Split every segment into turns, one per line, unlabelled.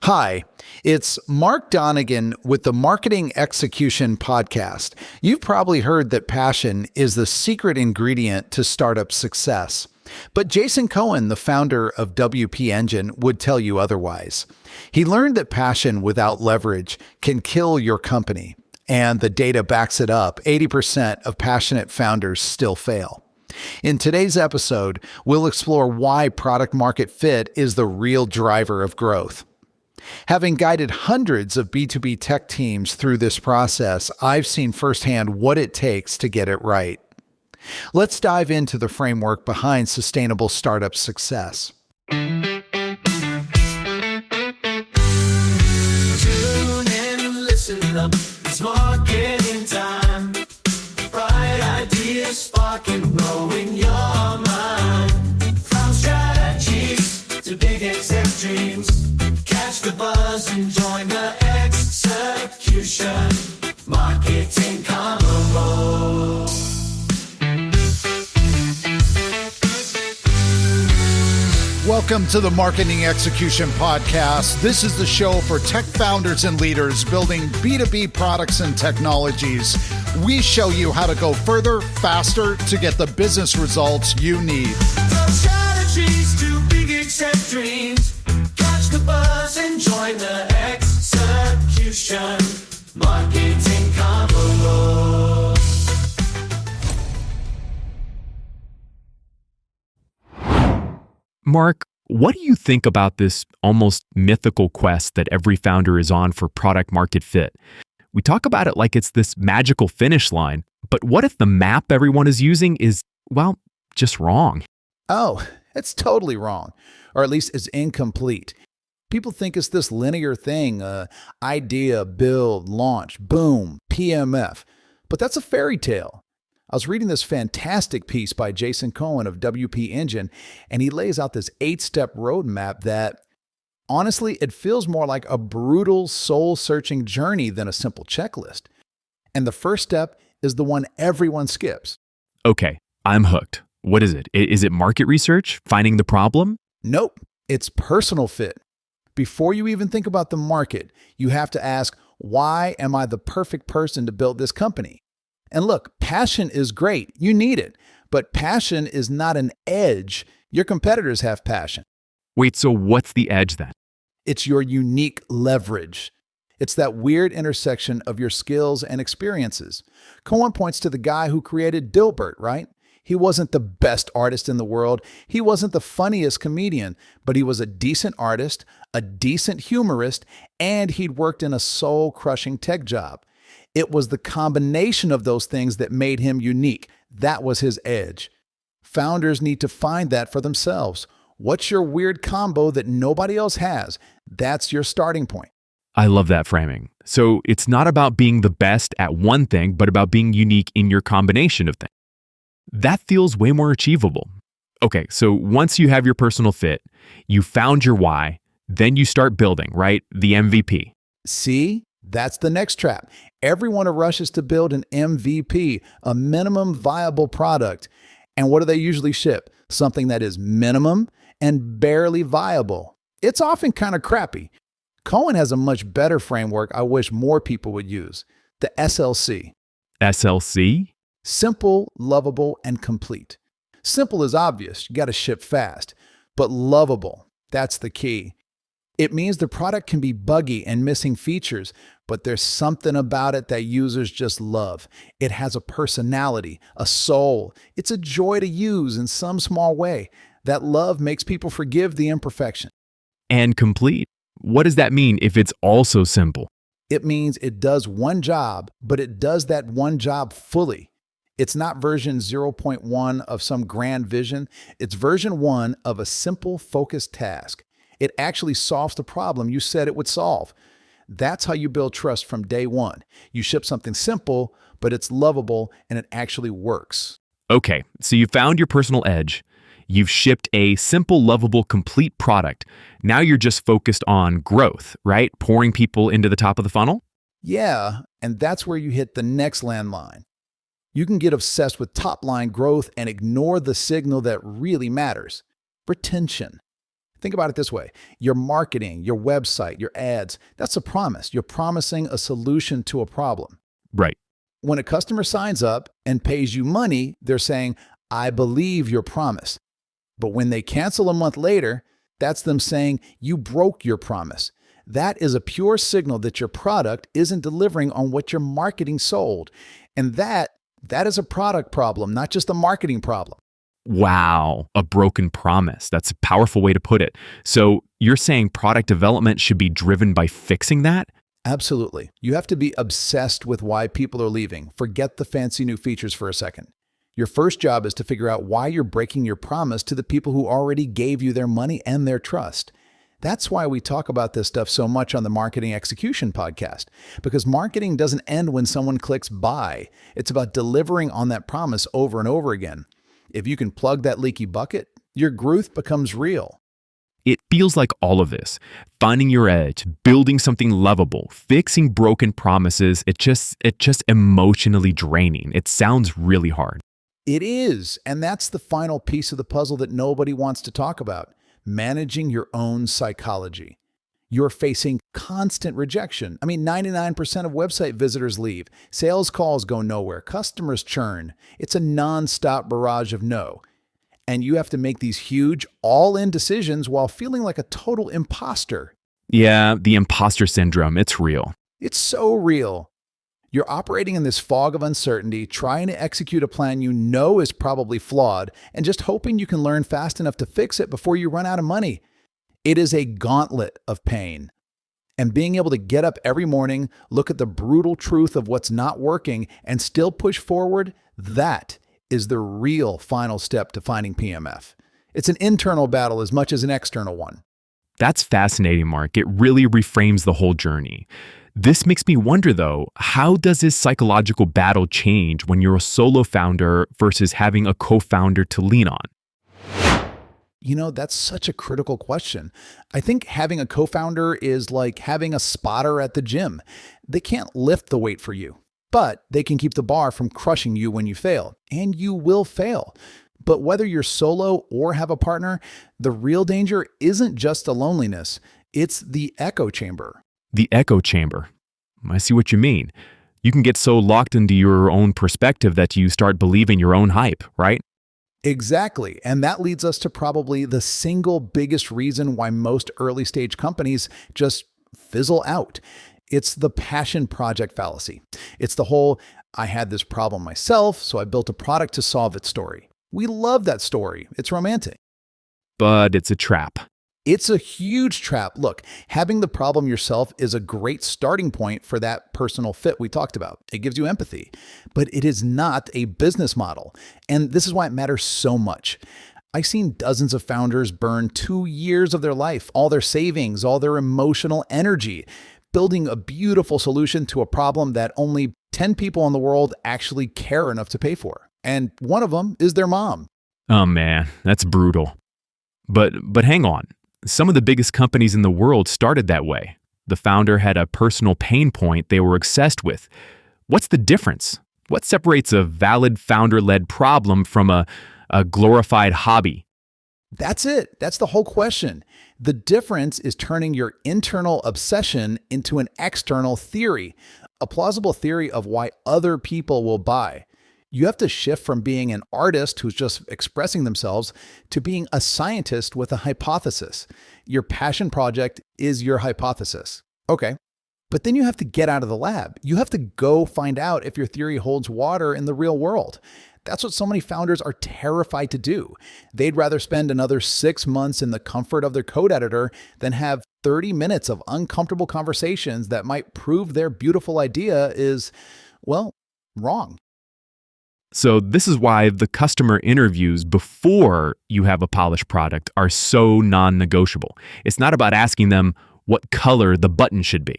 Hi, it's Mark Donegan with the Marketing Execution Podcast. You've probably heard that passion is the secret ingredient to startup success. But Jason Cohen, the founder of WP Engine, would tell you otherwise. He learned that passion without leverage can kill your company. And the data backs it up. 80% of passionate founders still fail. In today's episode, we'll explore why product market fit is the real driver of growth. Having guided hundreds of B2B tech teams through this process, I've seen firsthand what it takes to get it right. Let's dive into the framework behind sustainable startup success.
Tune in, listen up, it's marketing time. Bright ideas sparking, growing your mind. From strategies to big exec dreams, catch the buzz and join the execution. Marketing Convo.
Welcome to the Marketing Execution Podcast. This is the show for tech founders and leaders building B2B products and technologies. We show you how to go further, faster to get the business results you need.
From strategies to big exec dreams, catch the buzz and join the execution. Marketing Convo.
Mark, what do you think about this almost mythical quest that every founder is on for product market fit? We talk about it like it's this magical finish line, but what if the map everyone is using is, well, just wrong?
Oh, it's totally wrong, or at least it's incomplete. People think it's this linear thing, idea, build, launch, boom, PMF. But that's a fairy tale. I was reading this fantastic piece by Jason Cohen of WP Engine, and he lays out this 8-step roadmap that, honestly, it feels more like a brutal soul-searching journey than a simple checklist. And the first step is the one everyone skips.
Okay, I'm hooked. What is it? Is it market research? Finding the problem?
Nope, it's personal fit. Before you even think about the market, you have to ask, why am I the perfect person to build this company? And look, passion is great. You need it. But passion is not an edge. Your competitors have passion.
Wait, so what's the edge then?
It's your unique leverage. It's that weird intersection of your skills and experiences. Cohen points to the guy who created Dilbert, right? He wasn't the best artist in the world. He wasn't the funniest comedian, but he was a decent artist, a decent humorist, and he'd worked in a soul-crushing tech job. It was the combination of those things that made him unique. That was his edge. Founders need to find that for themselves. What's your weird combo that nobody else has? That's your starting point.
I love that framing. So it's not about being the best at one thing, but about being unique in your combination of things. That feels way more achievable. Okay, so once you have your personal fit, you found your why, then you start building, right? The MVP.
See? That's the next trap. Everyone rushes to build an MVP, a minimum viable product. And what do they usually ship? Something that is minimum and barely viable. It's often kind of crappy. Cohen has a much better framework I wish more people would use. The SLC.
SLC?
Simple, lovable, and complete. Simple is obvious. You got to ship fast. But lovable, that's the key. It means the product can be buggy and missing features, but there's something about it that users just love. It has a personality, a soul. It's a joy to use in some small way. That love makes people forgive the imperfection.
And complete. What does that mean if it's also simple?
It means it does one job, but it does that one job fully. It's not version 0.1 of some grand vision. It's version 1 of a simple, focused task. It actually solves the problem you said it would solve. That's how you build trust from day one. You ship something simple, but it's lovable and it actually works.
Okay, so you found your personal edge. You've shipped a simple, lovable, complete product. Now you're just focused on growth, right? Pouring people into the top of the funnel?
Yeah, and that's where you hit the next landmine. You can get obsessed with top-line growth and ignore the signal that really matters: retention. Think about it this way. Your marketing, your website, your ads, that's a promise. You're promising a solution to a problem.
Right.
When a customer signs up and pays you money, they're saying, I believe your promise. But when they cancel a month later, that's them saying, you broke your promise. That is a pure signal that your product isn't delivering on what your marketing sold. And that is a product problem, not just a marketing problem.
Wow, a broken promise. That's a powerful way to put it. So you're saying product development should be driven by fixing that?
Absolutely. You have to be obsessed with why people are leaving. Forget the fancy new features for a second. Your first job is to figure out why you're breaking your promise to the people who already gave you their money and their trust. That's why we talk about this stuff so much on the Marketing Execution podcast, because marketing doesn't end when someone clicks buy. It's about delivering on that promise over and over again. If you can plug that leaky bucket, your growth becomes real.
It feels like all of this, finding your edge, building something lovable, fixing broken promises, it's just emotionally draining. It sounds really hard.
It is, and that's the final piece of the puzzle that nobody wants to talk about, managing your own psychology. You're facing constant rejection. 99% of website visitors leave. Sales calls go nowhere. Customers churn. It's a nonstop barrage of no. And you have to make these huge, all-in decisions while feeling like a total imposter.
Yeah, the imposter syndrome, it's real.
It's so real. You're operating in this fog of uncertainty, trying to execute a plan you know is probably flawed, and just hoping you can learn fast enough to fix it before you run out of money. It is a gauntlet of pain. And being able to get up every morning, look at the brutal truth of what's not working, and still push forward, that is the real final step to finding PMF. It's an internal battle as much as an external one.
That's fascinating, Mark. It really reframes the whole journey. This makes me wonder, though, how does this psychological battle change when you're a solo founder versus having a co-founder to lean on?
That's such a critical question. I think having a co-founder is like having a spotter at the gym. They can't lift the weight for you, but they can keep the bar from crushing you when you fail, and you will fail. But whether you're solo or have a partner, the real danger isn't just the loneliness, it's the echo chamber.
The echo chamber. I see what you mean. You can get so locked into your own perspective that you start believing your own hype, right?
Exactly. And that leads us to probably the single biggest reason why most early stage companies just fizzle out. It's the passion project fallacy. It's the whole, I had this problem myself, so I built a product to solve it story. We love that story. It's romantic.
But it's a trap.
It's a huge trap. Look, having the problem yourself is a great starting point for that personal fit we talked about. It gives you empathy, but it is not a business model. And this is why it matters so much. I've seen dozens of founders burn 2 years of their life, all their savings, all their emotional energy, building a beautiful solution to a problem that only 10 people in the world actually care enough to pay for. And one of them is their mom.
Oh man, that's brutal. But hang on. Some of the biggest companies in the world started that way. The founder had a personal pain point they were obsessed with. What's the difference? What separates a valid founder-led problem from a glorified hobby?
That's it. That's the whole question. The difference is turning your internal obsession into an external theory, a plausible theory of why other people will buy. You have to shift from being an artist who's just expressing themselves to being a scientist with a hypothesis. Your passion project is your hypothesis. Okay. But then you have to get out of the lab. You have to go find out if your theory holds water in the real world. That's what so many founders are terrified to do. They'd rather spend another 6 months in the comfort of their code editor than have 30 minutes of uncomfortable conversations that might prove their beautiful idea is, well, wrong.
So this is why the customer interviews before you have a polished product are so non-negotiable. It's not about asking them what color the button should be.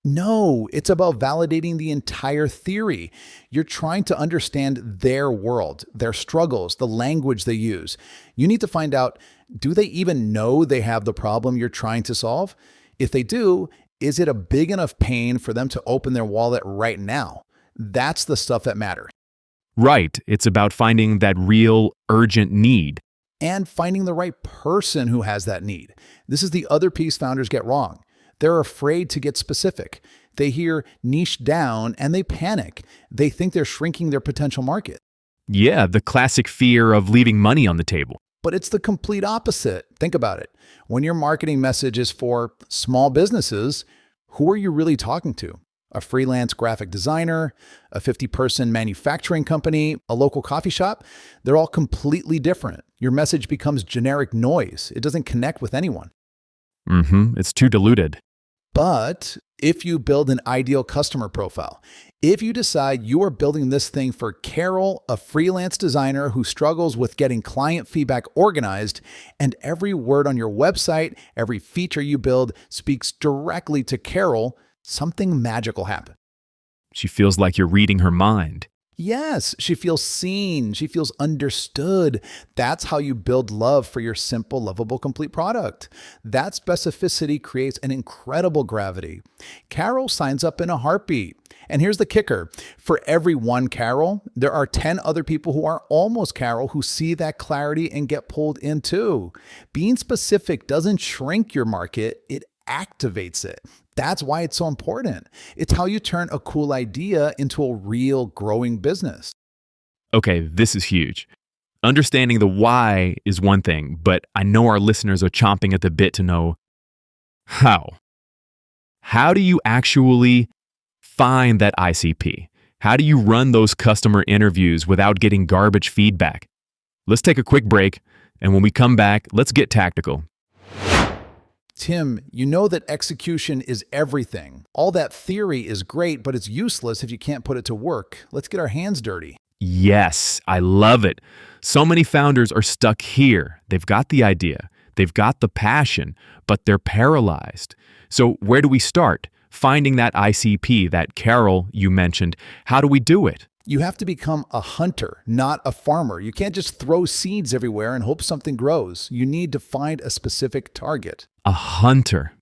No, it's about validating the entire theory. You're trying to understand their world, their struggles, the language they use. You need to find out, do they even know they have the problem you're trying to solve? If they do, is it a big enough pain for them to open their wallet right now? That's the stuff that matters.
Right. It's about finding that real urgent need.
and finding the right person who has that need. This is the other piece founders get wrong. They're afraid to get specific. They hear niche down and they panic. They think they're shrinking their potential market.
Yeah, the classic fear of leaving money on the table.
But it's the complete opposite. Think about it. When your marketing message is for small businesses, who are you really talking to? A freelance graphic designer, a 50-person manufacturing company, a local coffee shop? They're all completely different. Your message becomes generic noise. It doesn't connect with anyone.
It's too diluted.
But if you build an ideal customer profile, if you decide you are building this thing for Carol, a freelance designer who struggles with getting client feedback organized, and every word on your website, every feature you build speaks directly to Carol, something magical happens.
She feels like you're reading her mind.
Yes, she feels seen. She feels understood. That's how you build love for your simple, lovable, complete product. That specificity creates an incredible gravity. Carol signs up in a heartbeat. And here's the kicker. For every one Carol, there are 10 other people who are almost Carol who see that clarity and get pulled in too. Being specific doesn't shrink your market, it activates it. That's why it's so important. It's how you turn a cool idea into a real growing business.
Okay, this is huge. Understanding the why is one thing, but I know our listeners are chomping at the bit to know how. How do you actually find that ICP? How do you run those customer interviews without getting garbage feedback? Let's take a quick break, and when we come back, let's get tactical.
Tim, you know that execution is everything. All that theory is great, but it's useless if you can't put it to work. Let's get our hands dirty.
Yes, I love it. So many founders are stuck here. They've got the idea, they've got the passion, but they're paralyzed. So where do we start? Finding that ICP, that Carol you mentioned, how do we do it?
You have to become a hunter, not a farmer. You can't just throw seeds everywhere and hope something grows. You need to find a specific target.
A hunter.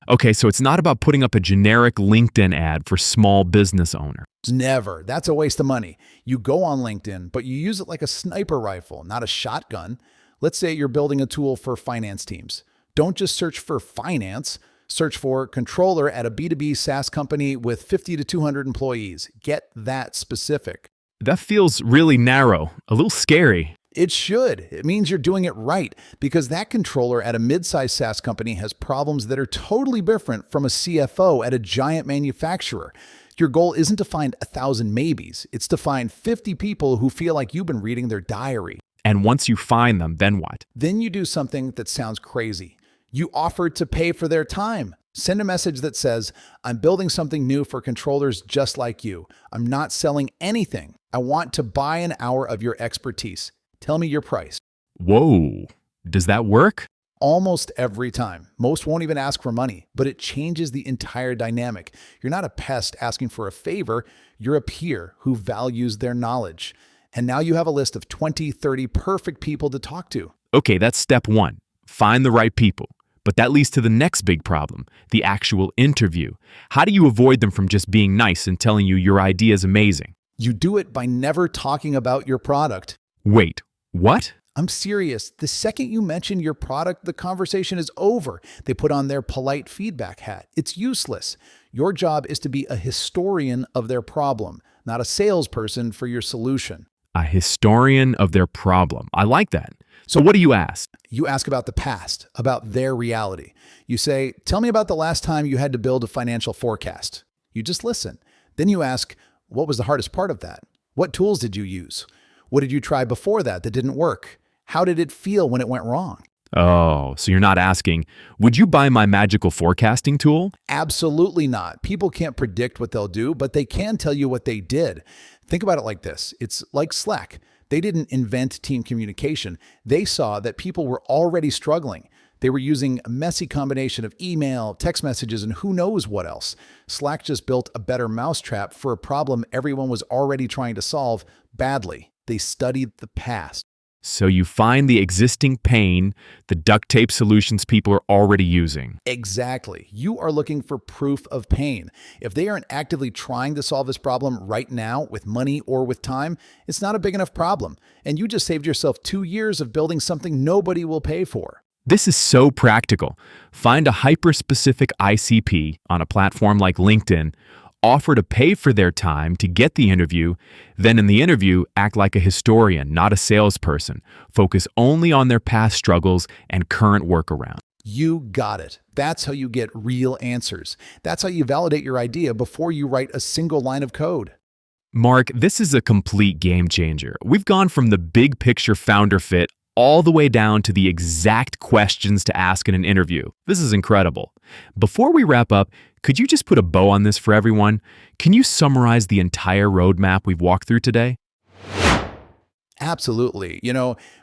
Okay, so it's not about putting up a generic LinkedIn ad for small business owner.
Never. That's a waste of money. You go on LinkedIn, but you use it like a sniper rifle, not a shotgun. Let's say you're building a tool for finance teams. Don't just search for finance. Search for controller at a B2B SaaS company with 50 to 200 employees. Get that specific.
That feels really narrow, a little scary.
It should. It means you're doing it right because that controller at a mid-sized SaaS company has problems that are totally different from a CFO at a giant manufacturer. Your goal isn't to find 1,000 maybes. It's to find 50 people who feel like you've been reading their diary.
And once you find them, then what?
Then you do something that sounds crazy. You offer to pay for their time. Send a message that says, I'm building something new for controllers just like you. I'm not selling anything. I want to buy an hour of your expertise. Tell me your price.
Whoa, does that work?
Almost every time. Most won't even ask for money, but it changes the entire dynamic. You're not a pest asking for a favor. You're a peer who values their knowledge. And now you have a list of 20, 30 perfect people to talk to.
Okay, that's step one. Find the right people. But that leads to the next big problem, the actual interview. How do you avoid them from just being nice and telling you your idea is amazing?
You do it by never talking about your product.
Wait, what?
I'm serious. The second you mention your product, the conversation is over. They put on their polite feedback hat. It's useless. Your job is to be a historian of their problem, not a salesperson for your solution.
A historian of their problem. I like that. So what do you ask?
You ask about the past, about their reality. You say, tell me about the last time you had to build a financial forecast. You just listen. Then you ask, what was the hardest part of that? What tools did you use? What did you try before that didn't work? How did it feel when it went wrong?
Oh, so you're not asking, would you buy my magical forecasting tool?
Absolutely not. People can't predict what they'll do, but they can tell you what they did. Think about it like this. It's like Slack. They didn't invent team communication. They saw that people were already struggling. They were using a messy combination of email, text messages, and who knows what else. Slack just built a better mousetrap for a problem everyone was already trying to solve badly. They studied the past.
So you find the existing pain, the duct tape solutions people are already using.
Exactly. You are looking for proof of pain. If they aren't actively trying to solve this problem right now with money or with time, it's not a big enough problem. And you just saved yourself 2 years of building something nobody will pay for.
This is so practical. Find a hyper-specific ICP on a platform like LinkedIn, offer to pay for their time to get the interview, then in the interview, act like a historian, not a salesperson. Focus only on their past struggles and current workaround.
You got it. That's how you get real answers. That's how you validate your idea before you write a single line of code.
Mark, this is a complete game changer. We've gone from the big picture founder fit all the way down to the exact questions to ask in an interview. This is incredible. Before we wrap up, could you just put a bow on this for everyone? Can you summarize the entire roadmap we've walked through today?
Absolutely.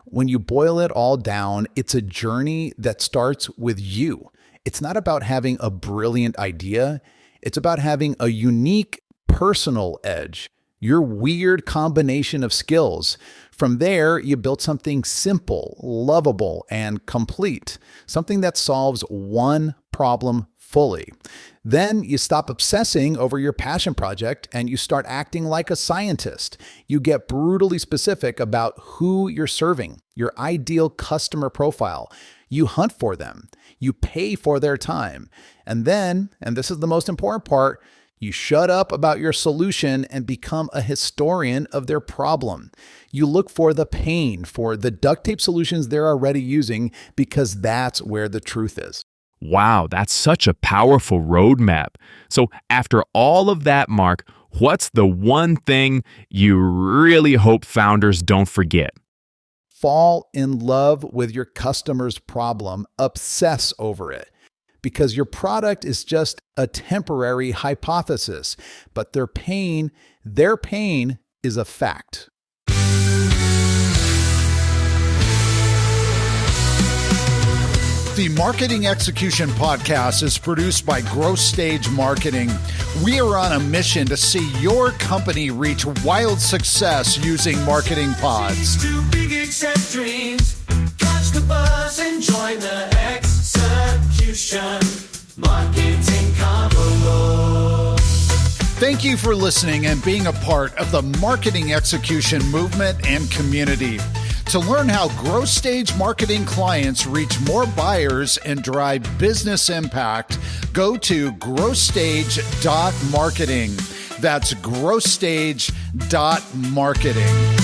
When you boil it all down, it's a journey that starts with you. It's not about having a brilliant idea. It's about having a unique personal edge, your weird combination of skills. From there, you build something simple, lovable, and complete, something that solves one problem fully. Then you stop obsessing over your passion project and you start acting like a scientist. You get brutally specific about who you're serving, your ideal customer profile. You hunt for them. You pay for their time. And then, and this is the most important part, you shut up about your solution and become a historian of their problem. You look for the pain, for the duct tape solutions they're already using, because that's where the truth is.
Wow, that's such a powerful roadmap. So after all of that, Mark, what's the one thing you really hope founders don't forget?
Fall in love with your customer's problem. Obsess over it. Because your product is just a temporary hypothesis, but their pain is a fact. The Marketing Execution Podcast is produced by Growth Stage Marketing. We are on a mission to see your company reach wild success using marketing pods.
Too big, accept dreams. Catch the buzz and join the execution. Marketing Convo.
Thank you for listening and being a part of the marketing execution movement and community. To learn how growth stage marketing clients reach more buyers and drive business impact, go to growthstage.marketing. That's growthstage.marketing.